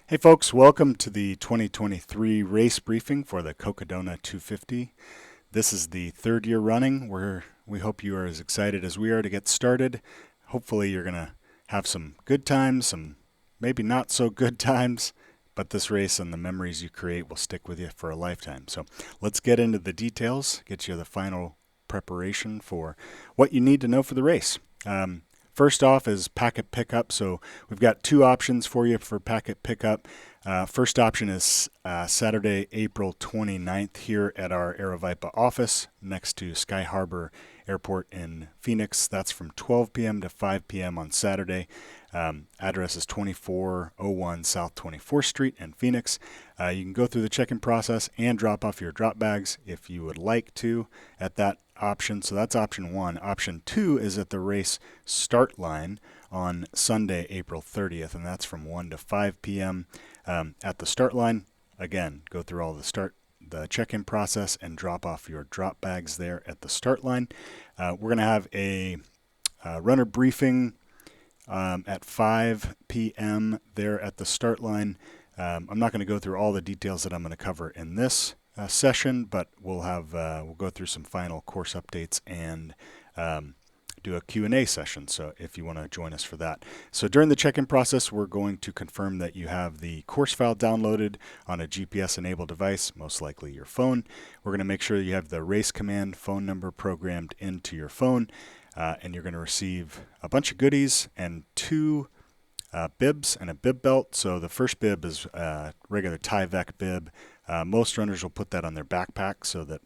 Hey folks, welcome to the 2023 race briefing for the Cocodona 250. This is the third year running where we hope you are as excited as we are to get started. Hopefully you're going to have some good times, some maybe not so good times, but this race and the memories you create will stick with you for a lifetime. So let's get into the details, get you the final preparation for what you need to know for the race. First off is packet pickup. So we've got two options for you for packet pickup. First option is Saturday, April 29th here at our Aravaipa office next to Sky Harbor Airport in Phoenix. That's from 12 p.m. to 5 p.m. on Saturday. Address is 2401 South 24th Street in Phoenix. You can go through the check-in process and drop off your drop bags if you would like to at that option. So that's option one. Option two is at the race start line on Sunday, April 30th, and that's from 1 to 5 p.m. At the start line. Again, go through all the check-in process and drop off your drop bags there at the start line. We're going to have a runner briefing at 5 p.m. there at the start line. I'm not going to go through all the details that I'm going to cover in this session, but we'll go through some final course updates and do a Q&A session, so if you want to join us for that. So during the check-in process, we're going to confirm that you have the course file downloaded on a GPS-enabled device, most likely your phone. We're going to make sure you have the race command phone number programmed into your phone, and you're going to receive a bunch of goodies and two bibs and a bib belt. So the first bib is a regular Tyvek bib. Most runners will put that on their backpack so that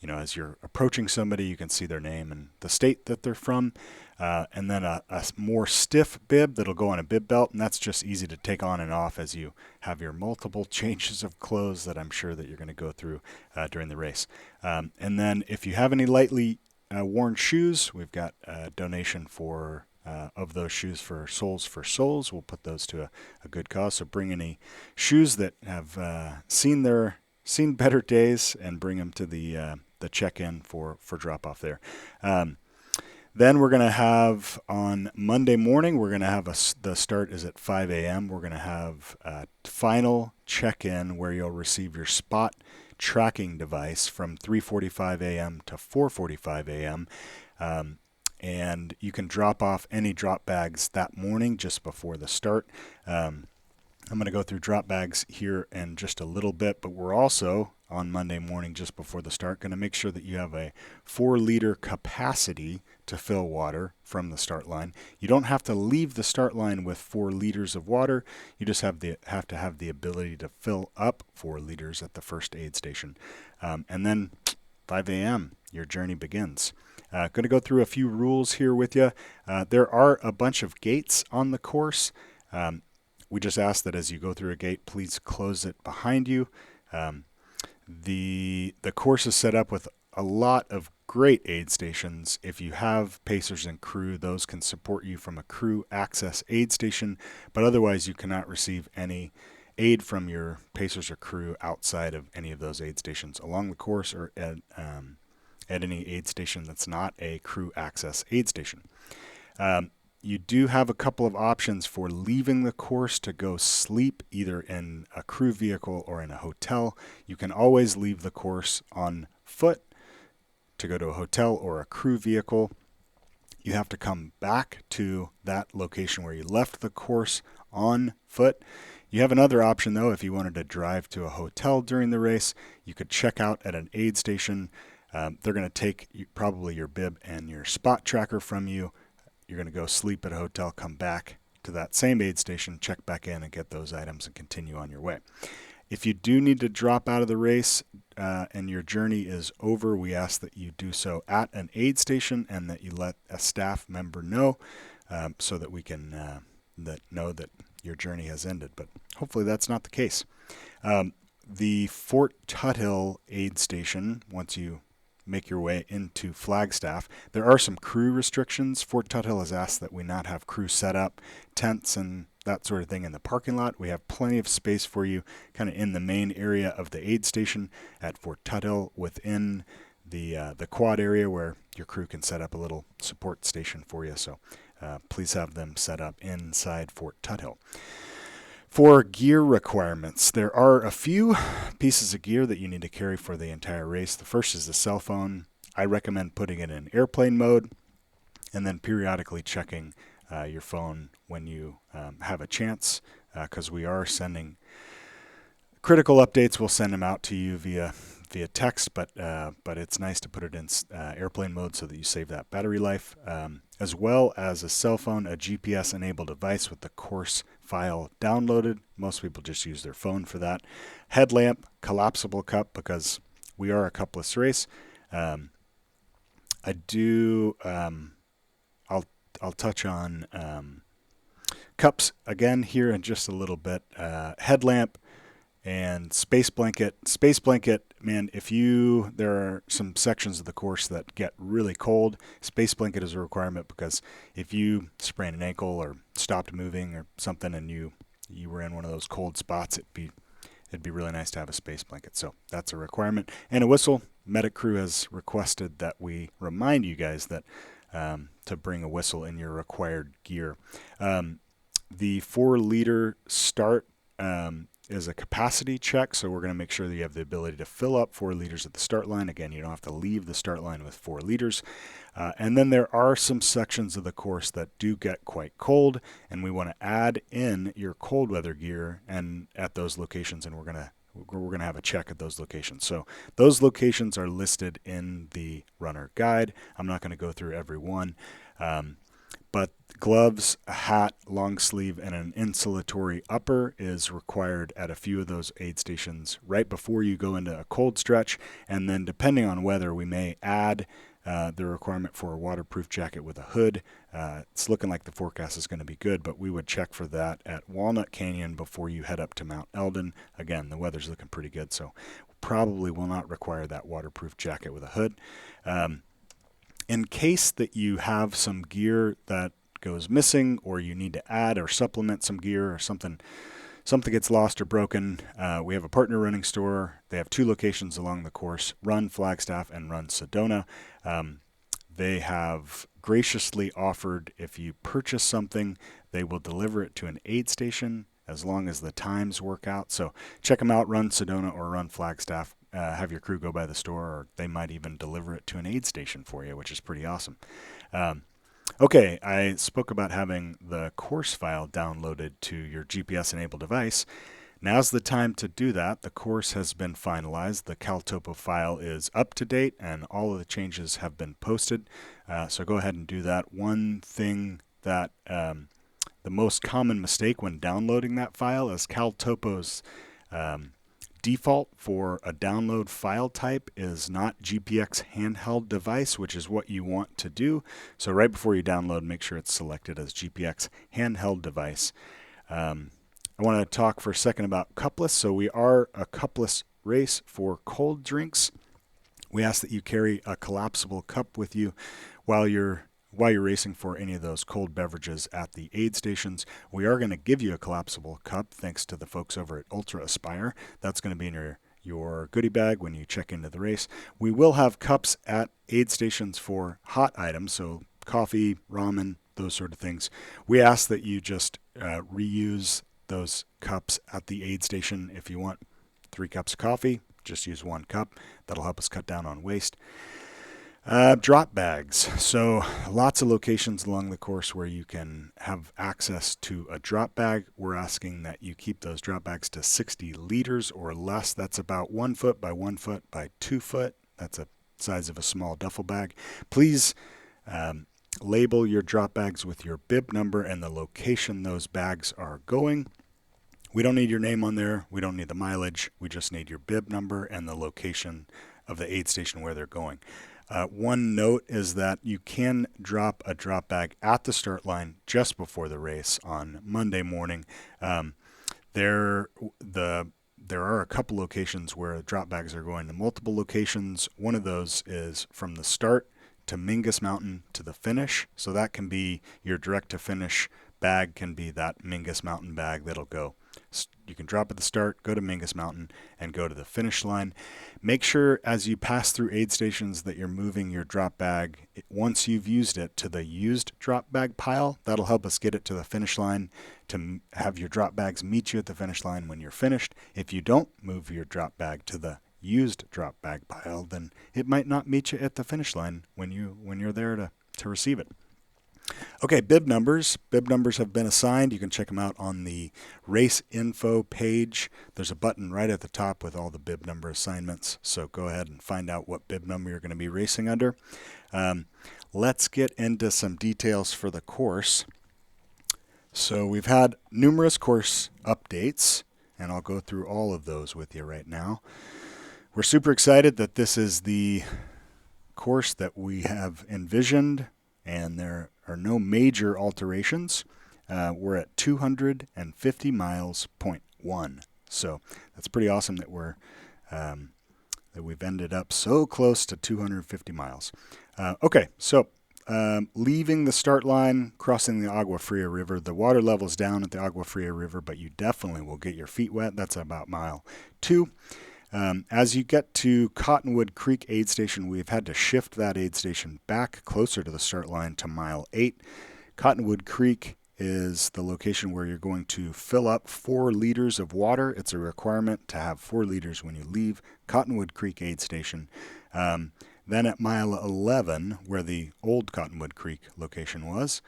as you're approaching somebody, you can see their name and the state that they're from. And then a more stiff bib that'll go on a bib belt, and that's just easy to take on and off as you have your multiple changes of clothes that I'm sure that you're going to go through during the race. And then if you have any lightly worn shoes, we've got a donation for of those shoes for Souls for Souls. We'll put those to a good cause. So bring any shoes that have seen better days and bring them to the check-in for drop-off there. Then we're going to have on Monday morning, we're going to have the start is at 5 a.m. We're going to have a final check-in where you'll receive your spot tracking device from 3:45 a.m. to 4:45 a.m. And you can drop off any drop bags that morning just before the start. I'm going to go through drop bags here in just a little bit, but we're also on Monday morning just before the start going to make sure that you have a 4-liter capacity to fill water from the start line. You don't have to leave the start line with 4 liters of water. You just have to have the ability to fill up 4 liters at the first aid station. And then 5 a.m., your journey begins. Going to go through a few rules here with you. There are a bunch of gates on the course. We just ask that as you go through a gate, please close it behind you. The course is set up with a lot of great aid stations. If you have pacers and crew, those can support you from a crew access aid station, but otherwise you cannot receive any aid from your pacers or crew outside of any of those aid stations along the course or at any aid station that's not a crew access aid station. You do have a couple of options for leaving the course to go sleep either in a crew vehicle or in a hotel. You can always leave the course on foot to go to a hotel or a crew vehicle. You have to come back to that location where you left the course on foot. You have another option though. If you wanted to drive to a hotel during the race, you could check out at an aid station. They're going to take probably your bib and your spot tracker from you. You're going to go sleep at a hotel, come back to that same aid station, check back in and get those items and continue on your way. If you do need to drop out of the race and your journey is over, we ask that you do so at an aid station and that you let a staff member know so that we can know that your journey has ended. But hopefully that's not the case. The Fort Tuthill aid station, once you make your way into Flagstaff, there are some crew restrictions. Fort Tuthill has asked that we not have crew set up, tents and that sort of thing in the parking lot. We have plenty of space for you kind of in the main area of the aid station at Fort Tuthill within the quad area where your crew can set up a little support station for you. So please have them set up inside Fort Tuthill. For gear requirements, there are a few pieces of gear that you need to carry for the entire race. The first is the cell phone. I recommend putting it in airplane mode and then periodically checking your phone when you have a chance, because we are sending critical updates. We'll send them out to you via text, but it's nice to put it in airplane mode so that you save that battery life, as well as a cell phone, a GPS enabled device with the course file downloaded. Most people just use their phone for that. Headlamp, collapsible cup, because we are a cupless race. I'll touch on cups again here in just a little bit. Headlamp and space blanket. Space blanket, man, there are some sections of the course that get really cold. Space blanket is a requirement, because if you sprain an ankle or stopped moving or something and you were in one of those cold spots, it'd be really nice to have a space blanket. So that's a requirement. And a whistle. Medic crew has requested that we remind you guys that to bring a whistle in your required gear. The 4-liter start is a capacity check, so we're going to make sure that you have the ability to fill up 4 liters at the start line. Again, you don't have to leave the start line with 4 liters. And then there are some sections of the course that do get quite cold, and we want to add in your cold weather gear and at those locations, and we're going to have a check at those locations. So those locations are listed in the runner guide. I'm not going to go through every one. But gloves, a hat, long sleeve, and an insulatory upper is required at a few of those aid stations right before you go into a cold stretch. And then depending on weather, we may add the requirement for a waterproof jacket with a hood. It's looking like the forecast is going to be good, but we would check for that at Walnut Canyon before you head up to Mount Eldon. Again, the weather's looking pretty good, so probably will not require that waterproof jacket with a hood. In case that you have some gear that goes missing, or you need to add or supplement some gear, or something gets lost or broken, we have a partner running store. They have 2 locations along the course, Run Flagstaff and Run Sedona. They have graciously offered, if you purchase something, they will deliver it to an aid station as long as the times work out. So check them out, Run Sedona or Run Flagstaff. Have your crew go by the store, or they might even deliver it to an aid station for you, which is pretty awesome. Okay, I spoke about having the course file downloaded to your GPS-enabled device. Now's the time to do that. The course has been finalized. The CalTopo file is up to date, and all of the changes have been posted. So go ahead and do that. One thing that the most common mistake when downloading that file is CalTopo's default for a download file type is not GPX handheld device, which is what you want to do. So right before you download, make sure it's selected as GPX handheld device. I want to talk for a second about cupless. So we are a cupless race for cold drinks. We ask that you carry a collapsible cup with you while you're racing for any of those cold beverages at the aid stations. We are going to give you a collapsible cup thanks to the folks over at Ultra Aspire. That's going to be in your goodie bag when you check into the race. We will have cups at aid stations for hot items, so coffee, ramen, those sort of things. We ask that you just reuse those cups at the aid station. If you want 3 cups of coffee, just use 1 cup. That'll help us cut down on waste. Drop bags. So lots of locations along the course where you can have access to a drop bag. We're asking that you keep those drop bags to 60 liters or less. That's about 1 foot by 1 foot by 2 foot. That's a size of a small duffel bag. Please label your drop bags with your bib number and the location those bags are going. We don't need your name on there. We don't need the mileage. We just need your bib number and the location of the aid station where they're going. One note is that you can drop a drop bag at the start line just before the race on Monday morning. There are a couple locations where drop bags are going to multiple locations. One of those is from the start to Mingus Mountain to the finish. So that can be your direct to finish bag, can be that Mingus Mountain bag that'll go You can drop at the start, go to Mingus Mountain, and go to the finish line. Make sure as you pass through aid stations that you're moving your drop bag, once you've used it, to the used drop bag pile. That'll help us get it to the finish line, to have your drop bags meet you at the finish line when you're finished. If you don't move your drop bag to the used drop bag pile, then it might not meet you at the finish line when you're there to receive it. Okay, bib numbers. Bib numbers have been assigned. You can check them out on the race info page. There's a button right at the top with all the bib number assignments. So go ahead and find out what bib number you're going to be racing under. Let's get into some details for the course. So we've had numerous course updates, and I'll go through all of those with you right now. We're super excited that this is the course that we have envisioned, and there are no major alterations. We're at 250 miles, 0.1. So that's pretty awesome that we've ended up so close to 250 miles. Okay, so leaving the start line, crossing the Agua Fria River. The water level's down at the Agua Fria River, but you definitely will get your feet wet. That's about mile 2. As you get to Cottonwood Creek Aid Station, we've had to shift that aid station back closer to the start line to mile 8. Cottonwood Creek is the location where you're going to fill up 4 liters of water. It's a requirement to have 4 liters when you leave Cottonwood Creek Aid Station. Then at mile 11, where the old Cottonwood Creek location was,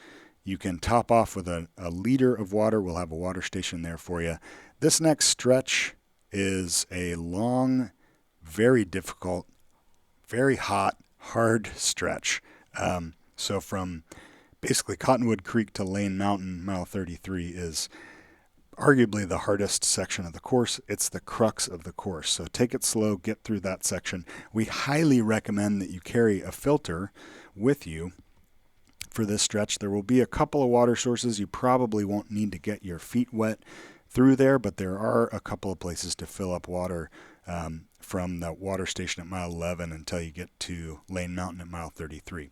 you can top off with a liter of water. We'll have a water station there for you. This next stretch is a long, very difficult, very hot, hard stretch. So from basically Cottonwood Creek to Lane Mountain, mile 33, is arguably the hardest section of the course. It's the crux of the course. So take it slow, get through that section. We highly recommend that you carry a filter with you for this stretch. There will be a couple of water sources. You probably won't need to get your feet wet through there, but there are a couple of places to fill up water from the water station at mile 11 until you get to Lane Mountain at mile 33.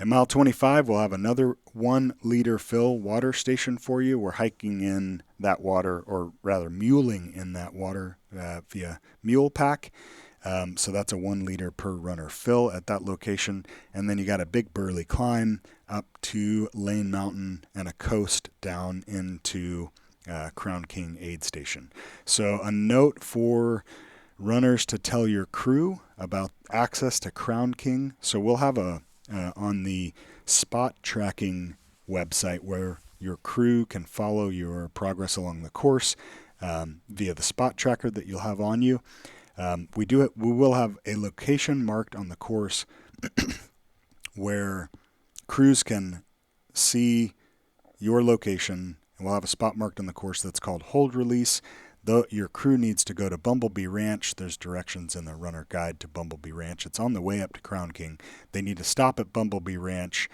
At mile 25, we'll have another 1 liter fill water station for you. We're hiking in that water, or rather muling in that water via mule pack. So that's a 1 liter per runner fill at that location. And then you got a big burly climb up to Lane Mountain and a coast down into Crown King Aid Station. So a note for runners to tell your crew about access to Crown King. So we'll have on the spot tracking website where your crew can follow your progress along the course via the spot tracker that you'll have on you. We will have a location marked on the course where crews can see your location. We'll have a spot marked on the course that's called Hold Release. Though your crew needs to go to Bumblebee Ranch. There's directions in the runner guide to Bumblebee Ranch. It's on the way up to Crown King. They need to stop at Bumblebee Ranch,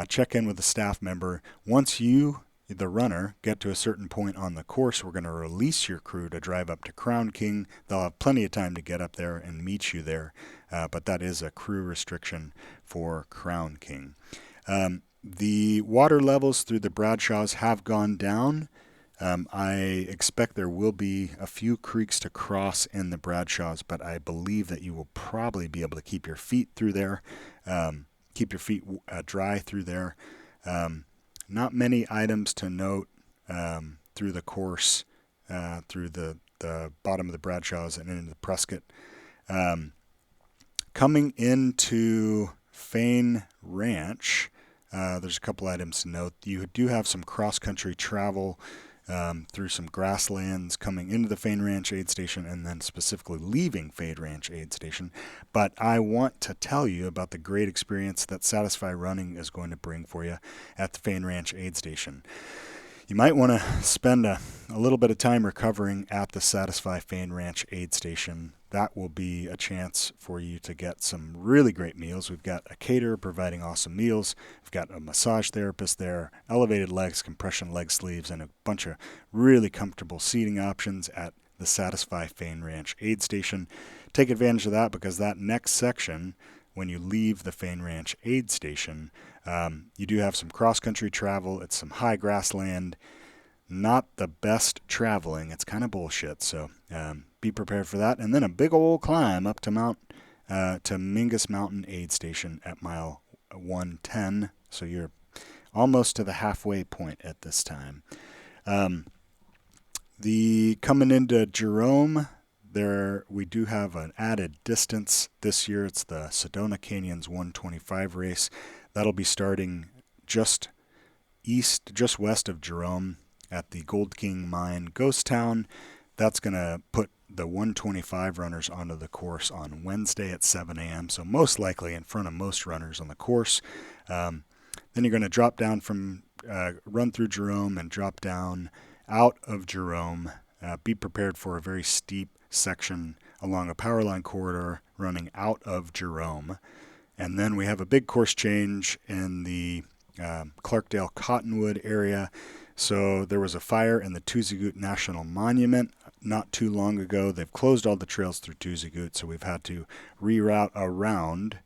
check in with a staff member. Once you, the runner, get to a certain point on the course, we're going to release your crew to drive up to Crown King. They'll have plenty of time to get up there and meet you there, but that is a crew restriction for Crown King. The water levels through the Bradshaws have gone down. I expect there will be a few creeks to cross in the Bradshaws, but I believe that you will probably be able to keep your feet through there, keep your feet dry through there. Not many items to note through the course, through the bottom of the Bradshaws and into the Prescott. Coming into Fane Ranch, there's a couple items to note. You do have some cross-country travel through some grasslands coming into the Fane Ranch Aid Station and then specifically leaving Fane Ranch Aid Station. But I want to tell you about the great experience that Satisfy Running is going to bring for you at the Fane Ranch Aid Station. You might want to spend a little bit of time recovering at the Satisfy Fane Ranch Aid Station. That will be a chance for you to get some really great meals. We've got a caterer providing awesome meals. We've got a massage therapist there, elevated legs, compression leg sleeves, and a bunch of really comfortable seating options at the Satisfy Fane Ranch Aid Station. Take advantage of that because that next section, when you leave the Fane Ranch Aid Station, you do have some cross-country travel. It's some high grassland, not the best traveling. It's kind of bullshit. So be prepared for that. And then a big old climb up to Mingus Mountain Aid Station at mile 110. So you're almost to the halfway point at this time. The coming into Jerome, there we do have an added distance this year. It's the Sedona Canyons 125 race. That'll be starting just west of Jerome at the Gold King Mine Ghost Town. That's going to put the 125 runners onto the course on Wednesday at 7 a.m. So most likely in front of most runners on the course. Then you're going to drop down run through Jerome and drop down out of Jerome. Be prepared for a very steep section along a power line corridor running out of Jerome. And then we have a big course change in the Clarkdale Cottonwood area. So there was a fire in the Tuzagoot National Monument not too long ago. They've closed all the trails through Tuzagoot, so we've had to reroute around.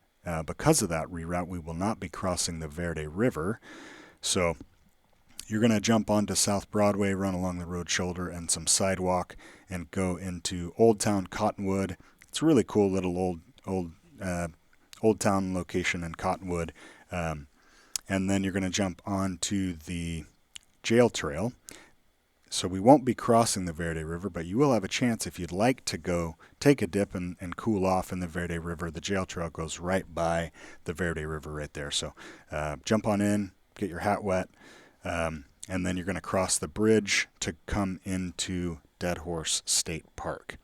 Because of that reroute, we will not be crossing the Verde River. So you're going to jump onto South Broadway, run along the road shoulder and some sidewalk, and go into Old Town Cottonwood. It's a really cool little old town location in Cottonwood. And then you're going to jump onto the jail trail. So we won't be crossing the Verde River, but you will have a chance if you'd like to go take a dip and cool off in the Verde River. The jail trail goes right by the Verde River right there. So jump on in, get your hat wet, and then you're going to cross the bridge to come into Dead Horse State Park.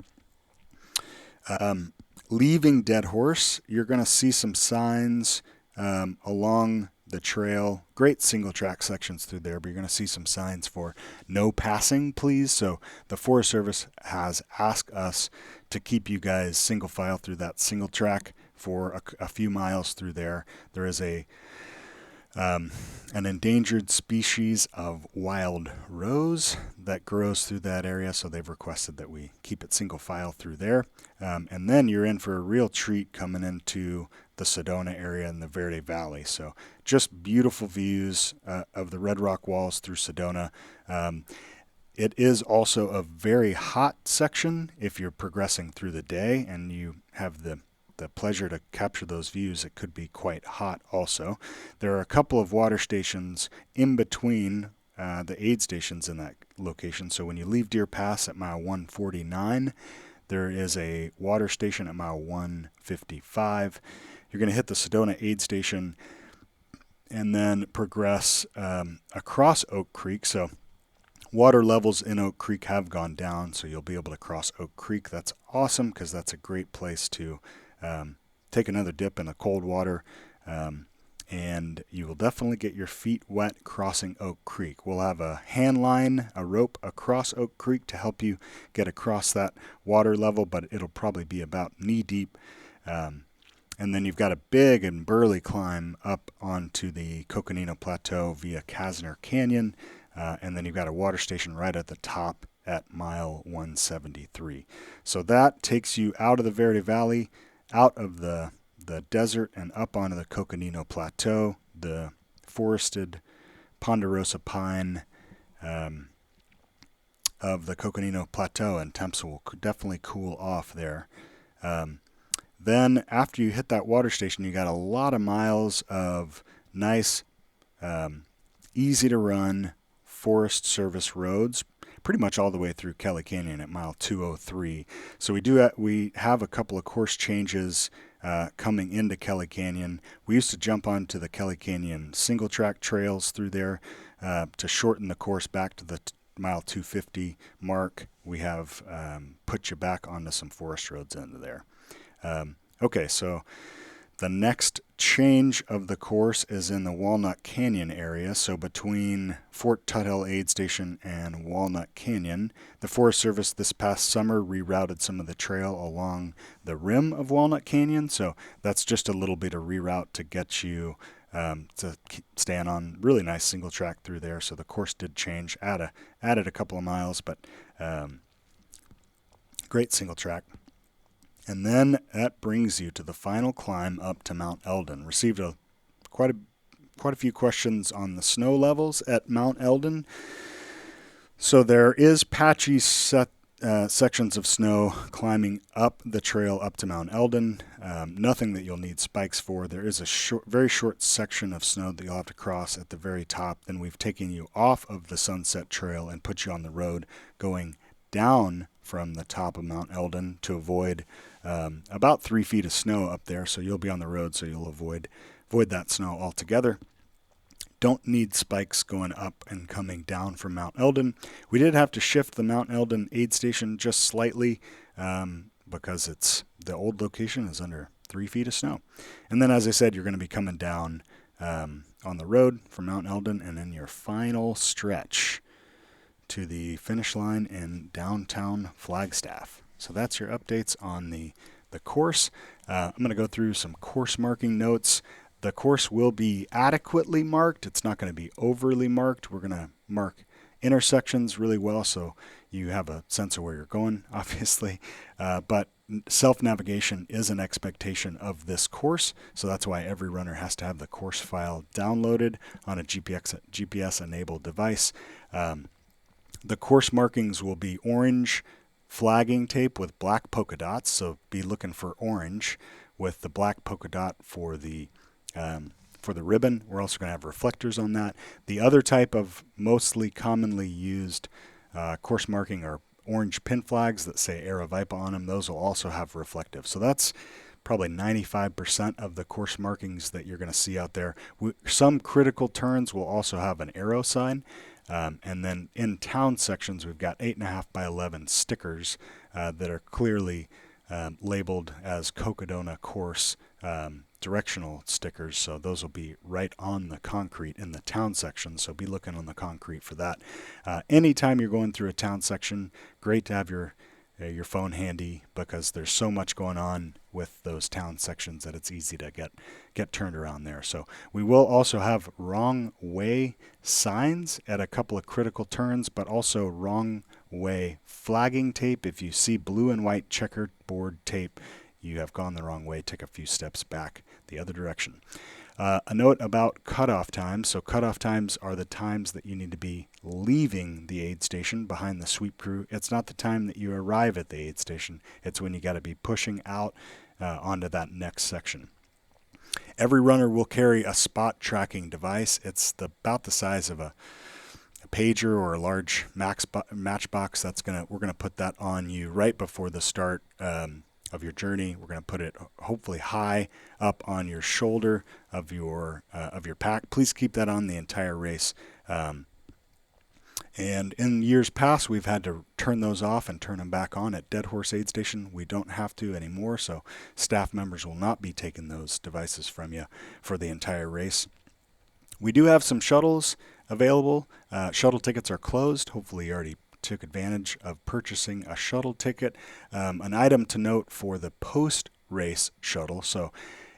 Leaving Dead Horse, you're going to see some signs along the trail. Great single track sections through there, but you're going to see some signs for no passing, please. So the Forest Service has asked us to keep you guys single file through that single track for a few miles through there. There is an endangered species of wild rose that grows through that area, so they've requested that we keep it single file through there. And then you're in for a real treat coming into the Sedona area and the Verde Valley. So just beautiful views of the Red Rock Walls through Sedona. It is also a very hot section if you're progressing through the day and you have the pleasure to capture those views. It could be quite hot also. There are a couple of water stations in between the aid stations in that location. So when you leave Deer Pass at mile 149, there is a water station at mile 155. You're going to hit the Sedona aid station and then progress across Oak Creek. So water levels in Oak Creek have gone down, so you'll be able to cross Oak Creek. That's awesome because that's a great place to take another dip in the cold water, and you will definitely get your feet wet crossing Oak Creek. We'll have a hand line, a rope across Oak Creek to help you get across that water level, but it'll probably be about knee deep. And then you've got a big and burly climb up onto the Coconino Plateau via Kasner Canyon, and then you've got a water station right at the top at mile 173. So that takes you out of the Verde Valley, out of the desert, and up onto the Coconino Plateau, the forested ponderosa pine of the Coconino Plateau, and temps will definitely cool off there. Then after you hit that water station, you got a lot of miles of nice, easy to run Forest Service roads, pretty much all the way through Kelly Canyon at mile 203. So we have a couple of course changes coming into Kelly Canyon. We used to jump onto the Kelly Canyon single track trails through there to shorten the course back to the mile 250 mark. We have put you back onto some forest roads into there. Okay, so the next change of the course is in the Walnut Canyon area. So between Fort Tuthill Aid Station and Walnut Canyon, the Forest Service this past summer rerouted some of the trail along the rim of Walnut Canyon. So that's just a little bit of reroute to get you to stand on really nice single track through there. So the course did change, added a couple of miles, but great single track. And then that brings you to the final climb up to Mount Eldon. Received quite a few questions on the snow levels at Mount Eldon. So there is patchy sections of snow climbing up the trail up to Mount Eldon. Nothing that you'll need spikes for. There is a very short section of snow that you'll have to cross at the very top. Then we've taken you off of the Sunset Trail and put you on the road going down from the top of Mount Eldon to avoid about 3 feet of snow up there. So you'll be on the road, so you'll avoid that snow altogether. Don't need spikes going up and coming down from Mount Eldon. We did have to shift the Mount Eldon aid station just slightly because the old location is under 3 feet of snow. And then, as I said, you're going to be coming down on the road from Mount Eldon, and then your final stretch to the finish line in downtown Flagstaff. So that's your updates on the course. I'm going to go through some course marking notes. The course will be adequately marked. It's not going to be overly marked. We're going to mark intersections really well so you have a sense of where you're going, obviously. But self-navigation is an expectation of this course, so that's why every runner has to have the course file downloaded on a GPS-enabled device. The course markings will be orange flagging tape with black polka dots, so be looking for orange with the black polka dot for the ribbon. We're also going to have reflectors on that. The other type of mostly commonly used course marking are orange pin flags that say Aravaipa on them. Those will also have reflective. So that's probably 95% of the course markings that you're going to see out there. Some critical turns will also have an arrow sign. And then in town sections, we've got 8.5 by 11 stickers that are clearly labeled as Cocodona course directional stickers, so those will be right on the concrete in the town section, so be looking on the concrete for that. Anytime you're going through a town section, great to have your phone handy because there's so much going on with those town sections that it's easy to get turned around there. So we will also have wrong way signs at a couple of critical turns, but also wrong way flagging tape. If you see blue and white checkerboard tape, you have gone the wrong way. Take a few steps back the other direction. A note about cutoff times. So cutoff times are the times that you need to be leaving the aid station behind the sweep crew. It's not the time that you arrive at the aid station. It's when you got to be pushing out onto that next section. Every runner will carry a spot tracking device. It's about the size of a pager or a large matchbox. We're gonna put that on you right before the start of your journey. We're going to put it hopefully high up on your shoulder of your pack. Please keep that on the entire race. And in years past, we've had to turn those off and turn them back on at Dead Horse Aid Station. We don't have to anymore, so staff members will not be taking those devices from you for the entire race. We do have some shuttles available. Shuttle tickets are closed. Hopefully you already took advantage of purchasing a shuttle ticket. An item to note for the post-race shuttle. So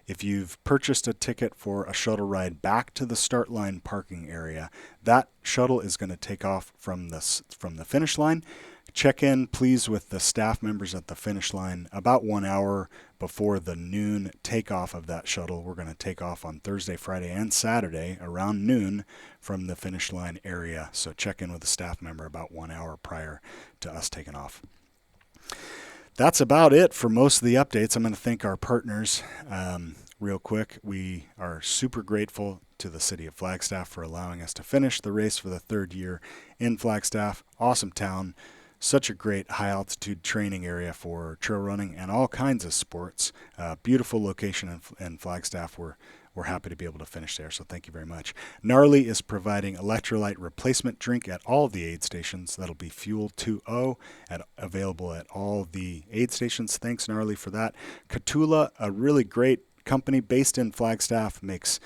if you've purchased a ticket for a shuttle ride back to the start line parking area, that shuttle is going to take off from the finish line. Check in, please, with the staff members at the finish line about 1 hour before the noon takeoff of that shuttle. We're going to take off on Thursday, Friday, and Saturday around noon from the finish line area. So check in with the staff member about 1 hour prior to us taking off. That's about it for most of the updates. I'm going to thank our partners real quick. We are super grateful to the city of Flagstaff for allowing us to finish the race for the third year in Flagstaff. Awesome town. Such a great high-altitude training area for trail running and all kinds of sports. Beautiful location in Flagstaff. We're happy to be able to finish there, so thank you very much. Gnarly is providing electrolyte replacement drink at all of the aid stations. That'll be Fuel 2.0 available at all the aid stations. Thanks, Gnarly, for that. Catula, a really great company based in Flagstaff, makes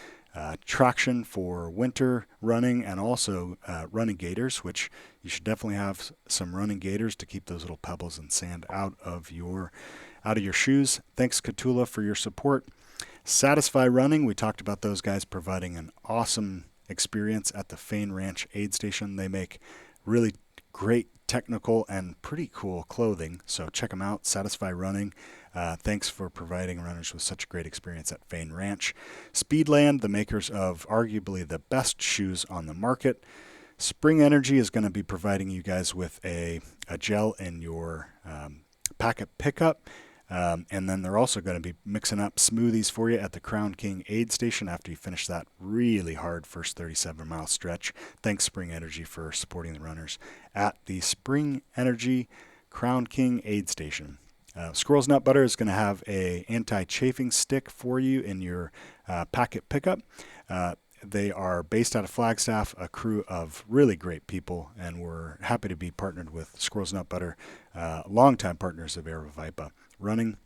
traction for winter running and also running gaiters, which you should definitely have some running gaiters to keep those little pebbles and sand out of your shoes. Thanks, Catula, for your support. Satisfy Running, we talked about those guys providing an awesome experience at the Fain Ranch aid station. They make really great technical and pretty cool clothing, so check them out. Satisfy Running. Thanks for providing runners with such a great experience at Fain Ranch. Speedland, the makers of arguably the best shoes on the market. Spring Energy is going to be providing you guys with a gel in your packet pickup. And then they're also going to be mixing up smoothies for you at the Crown King aid station after you finish that really hard first 37-mile stretch. Thanks, Spring Energy, for supporting the runners at the Spring Energy Crown King aid station. Squirrel's Nut Butter is going to have a anti-chafing stick for you in your packet pickup. They are based out of Flagstaff, a crew of really great people, and we're happy to be partnered with Squirrel's Nut Butter, longtime partners of Aravaipa Running.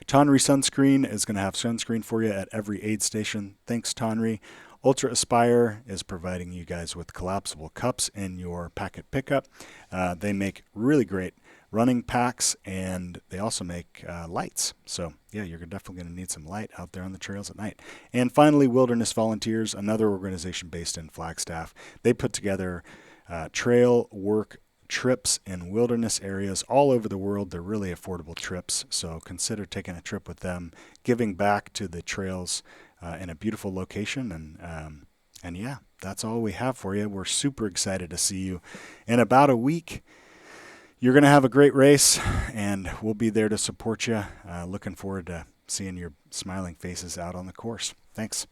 Tonry Sunscreen is going to have sunscreen for you at every aid station. Thanks, Tonry. Ultra Aspire is providing you guys with collapsible cups in your packet pickup. They make really great running packs, and they also make lights. So yeah, you're definitely going to need some light out there on the trails at night. And finally, Wilderness Volunteers, another organization based in Flagstaff. They put together trail work trips in wilderness areas all over the world. They're really affordable trips, so consider taking a trip with them, giving back to the trails in a beautiful location. And yeah, that's all we have for you. We're super excited to see you in about a week. You're going to have a great race, and we'll be there to support you. Looking forward to seeing your smiling faces out on the course. Thanks.